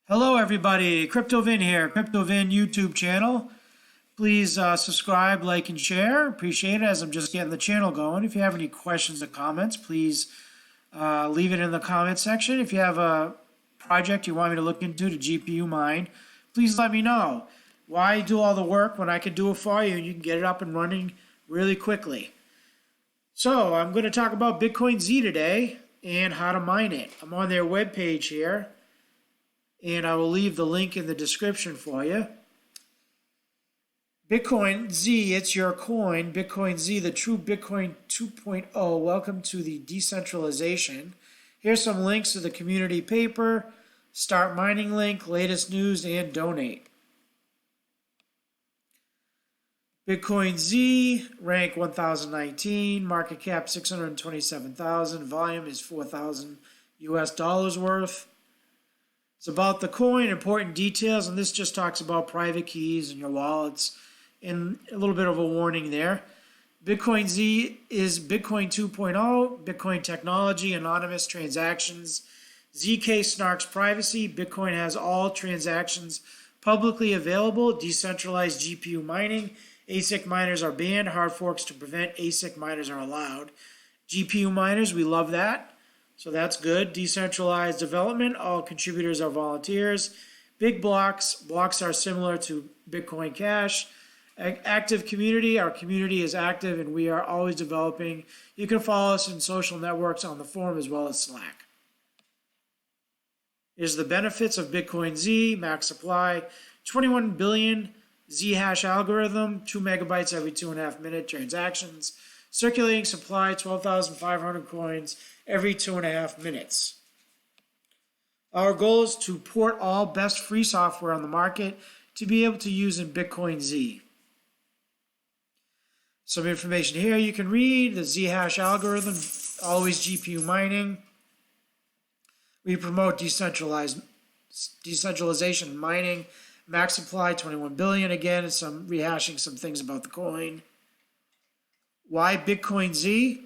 Hello everybody, CryptoVin here, CryptoVin YouTube channel. Please subscribe, like, and share. Appreciate it as I'm just getting the channel going. If you have any questions or comments, please leave it in the comment section. If you have a project you want me to look into to GPU mine, please let me know. Why do all the work when I can do it for you and you can get it up and running really quickly? So I'm going to talk about BitcoinZ today and how to mine it. I'm on their webpage here, and I will leave the link in the description for you. BitcoinZ, it's your coin. BitcoinZ, the true Bitcoin 2.0. Welcome to the decentralization. Here's some links to the community paper, start mining link, latest news, and donate. BitcoinZ, rank 1019, market cap 627,000, volume is 4,000 US dollars worth. It's about the coin, important details, and this just talks about private keys and your wallets, and a little bit of a warning there. BitcoinZ is Bitcoin 2.0, Bitcoin technology, anonymous transactions, zkSNARKs privacy. Bitcoin has all transactions publicly available, decentralized GPU mining. ASIC miners are banned, hard forks to prevent ASIC miners are allowed. GPU miners, we love that. So that's good. Decentralized development. All contributors are volunteers. Big blocks. Blocks are similar to Bitcoin Cash. Active community. Our community is active and we are always developing. You can follow us in social networks on the forum as well as Slack. Here's the benefits of BitcoinZ. Max supply. 21 billion Zhash algorithm. 2 megabytes every 2.5 minute transactions. Circulating supply. 12,500 coins every 2.5 minutes. Our goal is to port all best free software on the market to be able to use in BitcoinZ. Some information here you can read. The Zhash algorithm, always GPU mining. We promote decentralization mining. Max supply 21 billion. Again, some rehashing some things about the coin. Why BitcoinZ?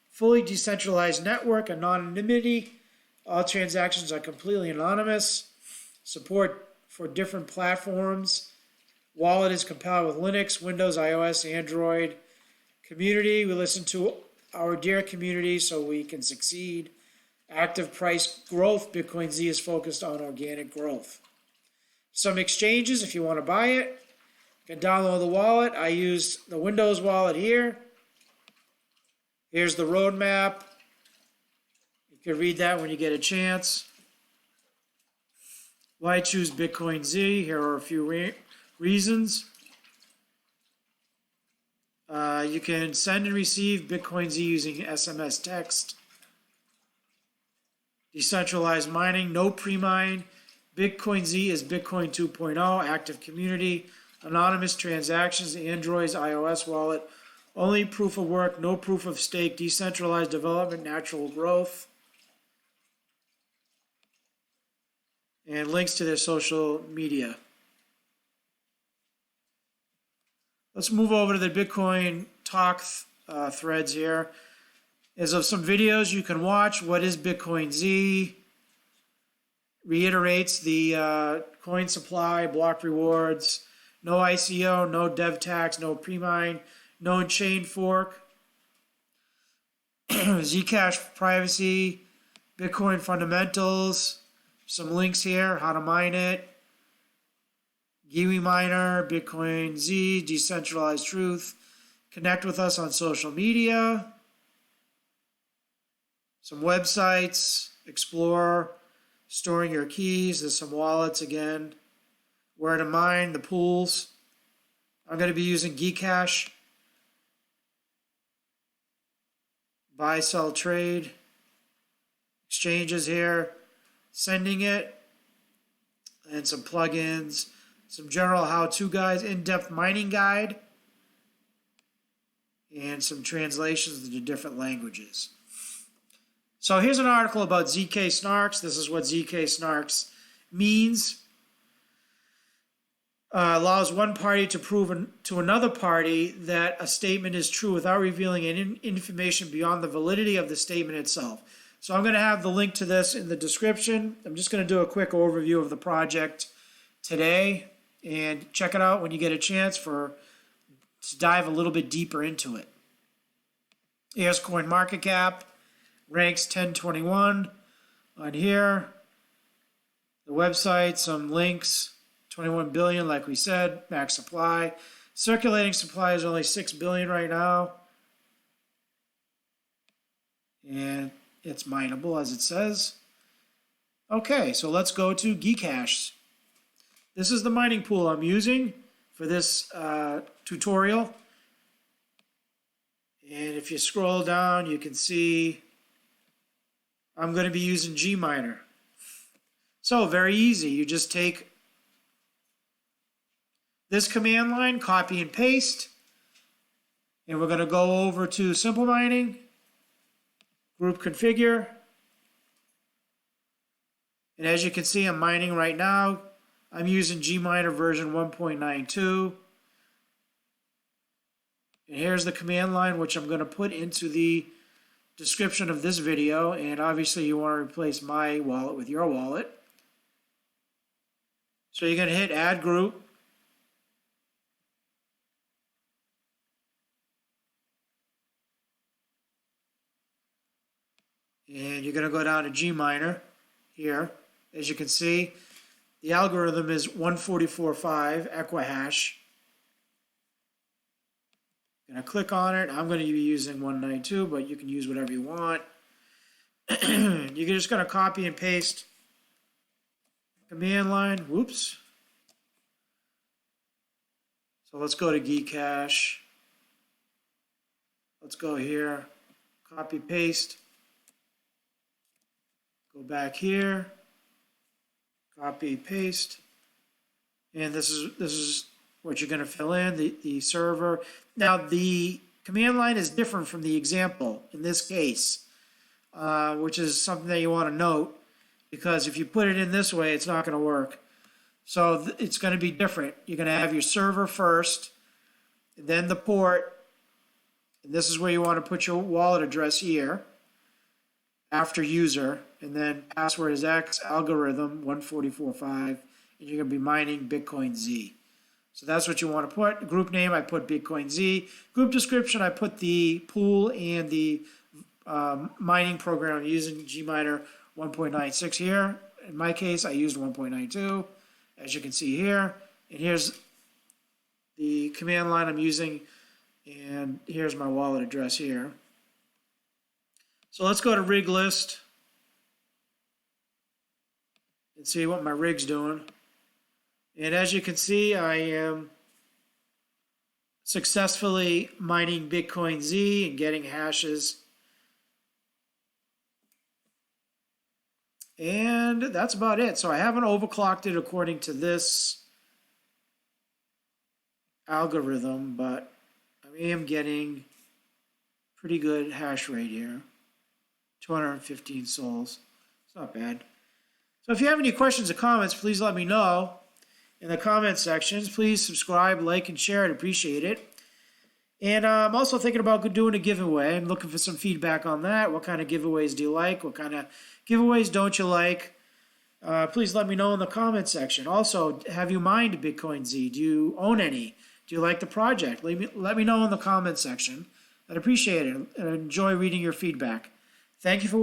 Fully decentralized network, anonymity. All transactions are completely anonymous. Support for different platforms. Wallet is compatible with Linux, Windows, iOS, Android. Community, we listen to our dear community so we can succeed. Active price growth. BitcoinZ is focused on organic growth. Some exchanges, if you want to buy it, you can download the wallet. I use the Windows wallet here. Here's the roadmap. You can read that when you get a chance. Why choose BitcoinZ? Here are a few reasons. You can send and receive BitcoinZ using SMS text. Decentralized mining, no pre-mine. BitcoinZ is Bitcoin 2.0, active community, anonymous transactions, Android's iOS wallet. Only proof of work, no proof of stake, decentralized development, natural growth. And links to their social media. Let's move over to the Bitcoin talk threads here. As of some videos you can watch, what is BitcoinZ? Reiterates the coin supply, block rewards, no ICO, no dev tax, no pre-mine, no chain fork, Zcash privacy, Bitcoin fundamentals, some links here, how to mine it, gminer, BitcoinZ, decentralized truth, connect with us on social media, some websites, explore, storing your keys, there's some wallets again, where to mine, the pools. I'm going to be using Equihash. Buy, sell, trade, exchanges here, sending it, and some plugins, some general how-to guides, in-depth mining guide, and some translations into different languages. So here's an article about zkSNARKs. This is what zkSNARKs means. Allows one party to prove to another party that a statement is true without revealing any information beyond the validity of the statement itself. So I'm going to have the link to this in the description. I'm just going to do a quick overview of the project today, and check it out when you get a chance to dive a little bit deeper into it. Here's CoinMarketCap, ranks 1021 on here. The website, some links, 21 billion like we said, max supply. Circulating supply is only 6 billion right now. And it's mineable as it says. Okay, so let's go to Equihash. This is the mining pool I'm using for this tutorial. And if you scroll down, you can see I'm going to be using gminer. So very easy. You just take this command line, copy and paste. And we're going to go over to Simplemining, group configure. And as you can see, I'm mining right now. I'm using gminer version 1.92. And here's the command line, which I'm going to put into the description of this video. And obviously you want to replace my wallet with your wallet. So you're going to hit add group. And you're going to go down to gminer here. As you can see, the algorithm is 144.5 Equihash. I'm going to click on it. I'm going to be using 192, but you can use whatever you want. You're just going to copy and paste command line. Whoops. So let's go to Equihash. Let's go here. Copy, paste. Go back here. Copy, paste. And this is what you're going to fill in, the server. Now, the command line is different from the example in this case, which is something that you want to note, because if you put it in this way, it's not going to work. So it's going to be different. You're going to have your server first, then the port, and this is where you want to put your wallet address here, after user, and then password is X, algorithm 144.5, and you're going to be mining BitcoinZ. So that's what you want to put. Group name, I put BitcoinZ. Group description, I put the pool and the mining program I'm using, gminer 1.96 here. In my case, I used 1.92, as you can see here. And here's the command line I'm using, and here's my wallet address here. So let's go to rig list and see what my rig's doing. And as you can see, I am successfully mining BitcoinZ and getting hashes. And that's about it. So I haven't overclocked it according to this algorithm, but I am getting pretty good hash rate here. 215 souls. It's not bad. So if you have any questions or comments, please let me know in the comment sections. Please subscribe, like, and share. I'd appreciate it. And I'm also thinking about doing a giveaway. I'm looking for some feedback on that. What kind of giveaways do you like? What kind of giveaways don't you like? Please let me know in the comment section. Also, have you mined BitcoinZ? Do you own any? Do you like the project? Let me know in the comment section. I'd appreciate it and enjoy reading your feedback. Thank you for watching.